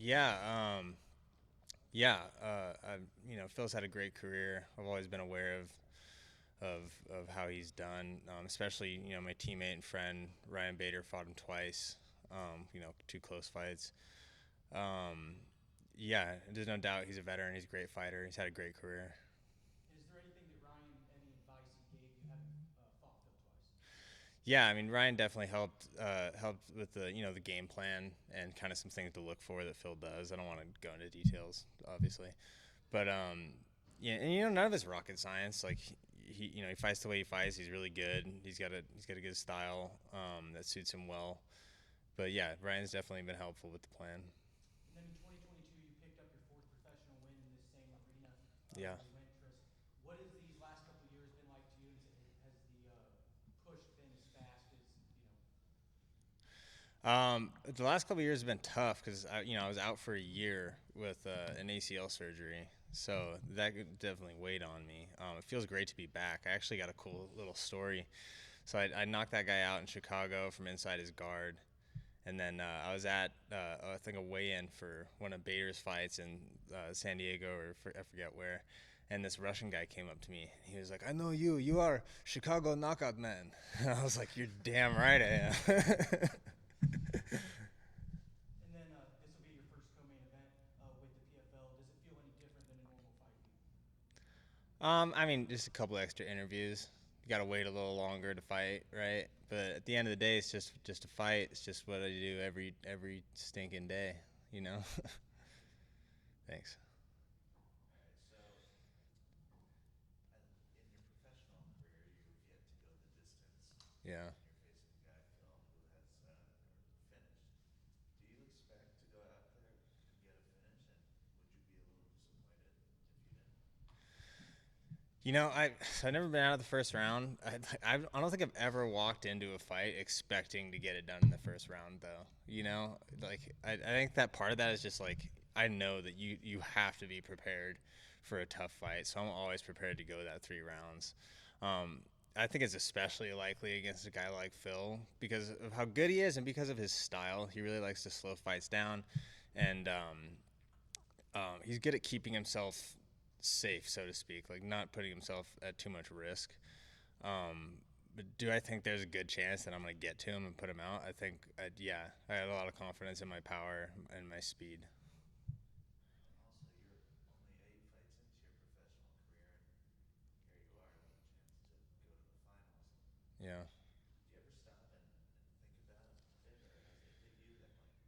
Yeah, yeah. Phil's had a great career. I've always been aware of how he's done. Especially, my teammate and friend Ryan Bader fought him twice. Two close fights. Um, yeah, there's no doubt he's a veteran. He's a great fighter. He's had a great career. Is there anything that Ryan, any advice he gave you having fought Phil twice? Yeah, I mean Ryan definitely helped with the game plan and kind of some things to look for that Phil does. I don't want to go into details, obviously, but yeah, and none of it's rocket science. Like he fights the way he fights. He's really good. He's got a good style that suits him well. But yeah, Ryan's definitely been helpful with the plan. And then in 2022, you picked up your fourth professional win in this same arena Yeah. where you went, Chris. What has these last couple of years been like to you? And has the push been as fast as you know? The last couple of years have been tough because I was out for a year with an ACL surgery, so that definitely weighed on me. It feels great to be back. I actually got a cool little story. So I knocked that guy out in Chicago from inside his guard, and then I was at I think a weigh-in for one of Bader's fights in San Diego I forget where, and this Russian guy came up to me. He was like, "I know you. You are Chicago knockout man." And I was like, "You're damn right I am." And then this will be your first co-main event with the PFL. Does it feel any different than a normal fight for you? I mean, just a couple extra interviews. You got to wait a little longer to fight, right? But at the end of the day, it's just a fight. It's just what I do every stinking day, you know. Thanks. All right, so in your professional career, you've yet to go the distance, Yeah. and you're facing a guy, Phil, who has finished. Do you expect to go out there and get a finish, and would you be a little disappointed if you didn't? I've never been out of the first round. I don't think I've ever walked into a fight expecting to get it done in the first round, though. I think that part of that is just like I know that you have to be prepared for a tough fight, so I'm always prepared to go that 3 rounds. Um, I think it's especially likely against a guy like Phil because of how good he is and because of his style. He really likes to slow fights down, and he's good at keeping himself safe, so to speak, like not putting himself at too much risk. But do I think there's a good chance that I'm going to get to him and put him out? Yeah, I have a lot of confidence in my power and my speed. And also, you're only 8 fights into your professional career, and here you are with a chance to go to the finals. Yeah. Do you ever stop and think about it, or has it hit you that, like, wow, this is really happening?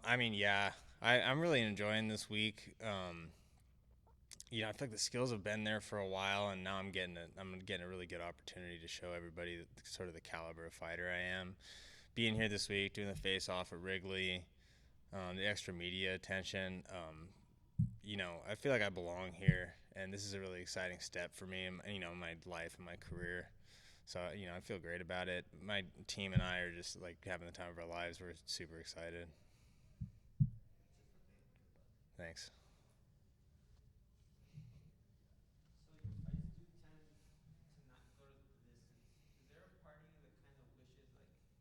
I mean, yeah, I'm really enjoying this week. I feel like the skills have been there for a while, and now I'm getting a really good opportunity to show everybody sort of the caliber of fighter I am. Being here this week, doing the face off at Wrigley, the extra media attention. I feel like I belong here, and this is a really exciting step for me, in my life and my career. So, I feel great about it. My team and I are just like having the time of our lives. We're super excited. That's it for me. Good luck. Thanks. So your fights do tend to not go to the distance. Is there a part of you that kind of wishes like, hey,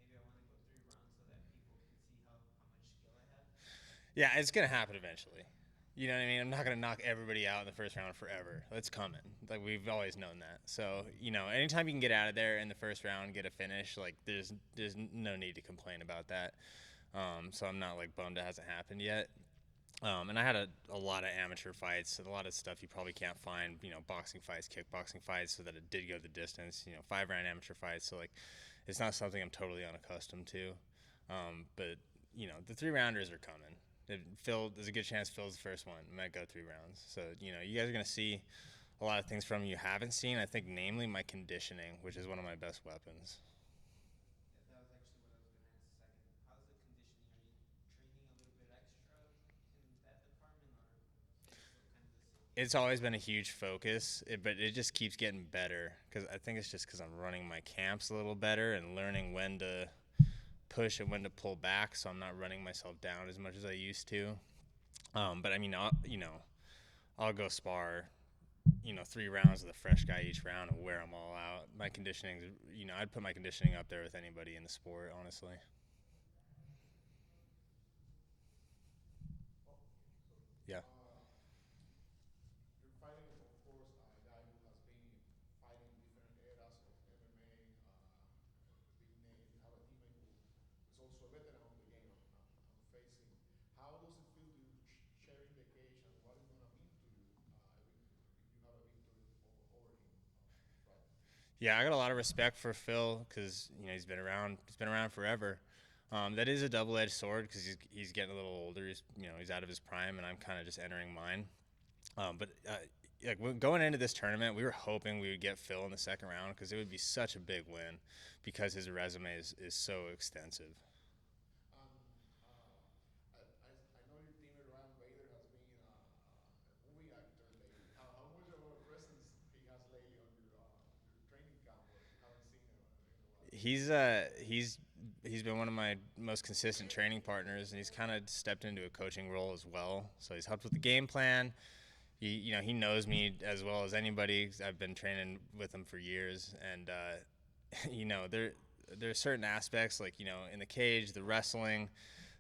maybe I want to go 3 rounds so that people can see how much skill I have? Yeah, it's gonna happen eventually. You know what I mean? I'm not gonna knock everybody out in the first round forever. It's coming. Like we've always known that. So anytime you can get out of there in the first round, get a finish, like there's no need to complain about that. So I'm not like bummed it hasn't happened yet. And I had a lot of amateur fights, a lot of stuff you probably can't find. Boxing fights, kickboxing fights, so that it did go the distance. 5 round amateur fights. So like, it's not something I'm totally unaccustomed to. But the 3 rounders are coming. There's a good chance Phil's the first one. It might go 3 rounds. So you guys are gonna see a lot of things from me you haven't seen. I think, namely, my conditioning, which is one of my best weapons. Yeah, that was actually what I was going to ask second. How's the conditioning? Are you training a little bit extra in that department, or is it still kind of the same? It's always been a huge focus, but it just keeps getting better because I think it's just because I'm running my camps a little better and learning when to push and when to pull back, so I'm not running myself down as much as I used to. But I mean, I'll go spar 3 rounds with a fresh guy each round and wear them all out. My conditioning, I'd put my conditioning up there with anybody in the sport, honestly. Yeah. You're fighting, of course, a guy who has been fighting different eras of MMA, big name. You have a teammate who is also a veteran of the game I'm facing. How does it feel to sharing the cage, and what is going to mean to you if you have a victory over him on Friday? Yeah, I got a lot of respect for Phil because he's been around. He's been around forever. That is a double-edged sword because he's getting a little older. He's out of his prime, and I'm kind of just entering mine. But going into this tournament, we were hoping we would get Phil in the second round because it would be such a big win because his resume is so extensive. I know your teammate Ryan Bader has been a movie actor lately. How much of a presence he has lately on your training camp, or you haven't seen him in a while? He's been one of my most consistent training partners, and he's kind of stepped into a coaching role as well. So he's helped with the game plan. He knows me as well as anybody. I've been training with him for years, and there are certain aspects like in the cage, the wrestling,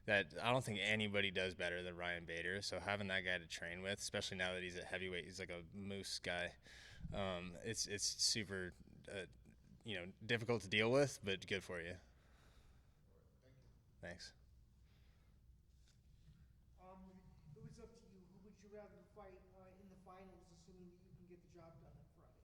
that I don't think anybody does better than Ryan Bader. So having that guy to train with, especially now that he's at heavyweight, he's like a moose guy. It's super difficult to deal with, but good for you. Thanks. It was up to you. Who would you rather fight in the finals, assuming that you can get the job done on Friday?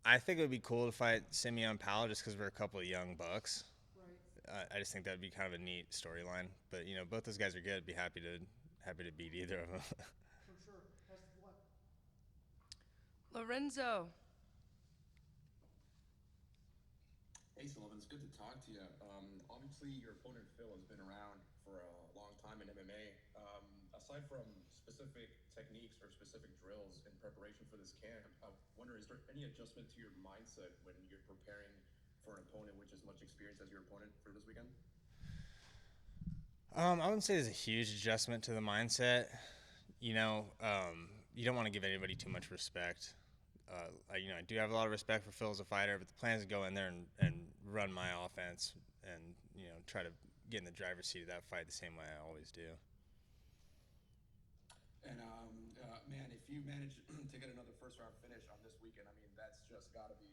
I think it would be cool to fight Simeon Powell just because we're a couple of young bucks. Right. I just think that would be kind of a neat storyline. But both those guys are good. I'd be happy to beat either of them. For sure. Best of luck. Lorenzo. Hey, Sullivan, it's good to talk to you. Obviously, your opponent Phil has been around for a long time in MMA. Aside from specific techniques or specific drills in preparation for this camp, I wonder, is there any adjustment to your mindset when you're preparing for an opponent with as much experience as your opponent for this weekend? I wouldn't say there's a huge adjustment to the mindset. You don't want to give anybody too much respect. I do have a lot of respect for Phil as a fighter, but the plan is to go in there and run my offense and try to get in the driver's seat of that fight the same way I always do. And man, if you manage to get another first-round finish on this weekend, I mean, that's just got to be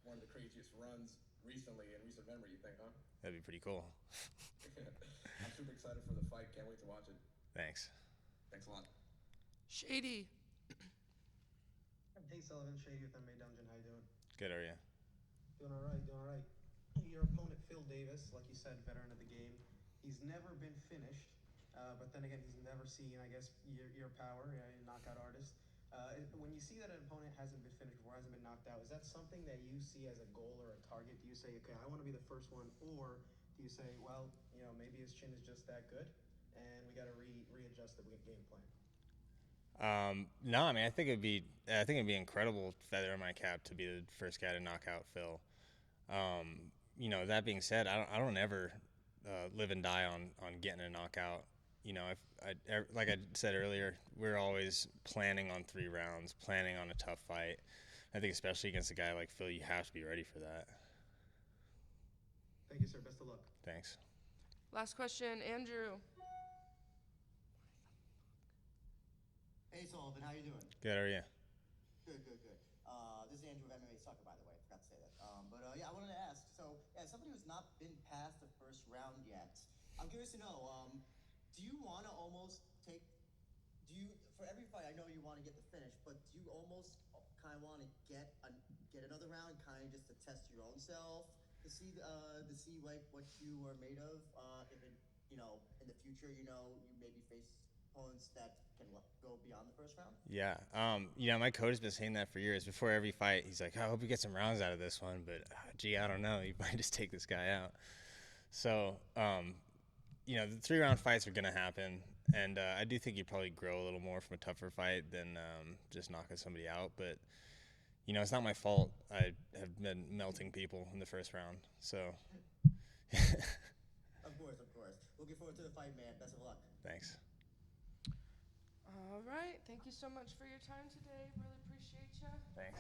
one of the craziest runs recently in recent memory. You think, huh? That'd be pretty cool. I'm super excited for the fight. Can't wait to watch it. Thanks. Thanks a lot. Shady. Hey Sullivan, Shady with MMA Dungeon. How you doing? Good, are you? Doing all right, doing all right. Your opponent Phil Davis, like you said, veteran of the game. He's never been finished, but then again, he's never seen, I guess, your power, knockout artist. When you see that an opponent hasn't been finished before, hasn't been knocked out, is that something that you see as a goal or a target? Do you say, okay, I want to be the first one, or do you say, well, maybe his chin is just that good, and we got to readjust the game plan? No, I mean, I think it'd be incredible feather in my cap to be the first guy to knock out Phil. That being said, I don't ever live and die on getting a knockout. Like I said earlier, we're always planning on 3 rounds, planning on a tough fight. I think especially against a guy like Phil, you have to be ready for that. Thank you, sir. Best of luck. Thanks. Last question, Andrew. Hey Sullivan, how you doing? Good, are you? Good. This is Andrew of MMA Sucker, by the way. I forgot to say that. I wanted to ask. So, somebody who's not been past the first round yet, I'm curious to know. Do you want to almost for every fight? I know you want to get the finish, but do you almost kind of want to get another round, kind of just to test your own self, to see like what you are made of? If it, in the future, you maybe face opponents that can go beyond the first round? Yeah. My coach has been saying that for years. Before every fight, he's like, I hope you get some rounds out of this one, but I don't know. You might just take this guy out. So, the 3-round fights are going to happen, and I do think you probably grow a little more from a tougher fight than just knocking somebody out. But, it's not my fault. I have been melting people in the first round. So. Of course. Well, Looking forward to the fight, man. Best of luck. Thanks. All right. Thank you so much for your time today. Really appreciate you. Thanks.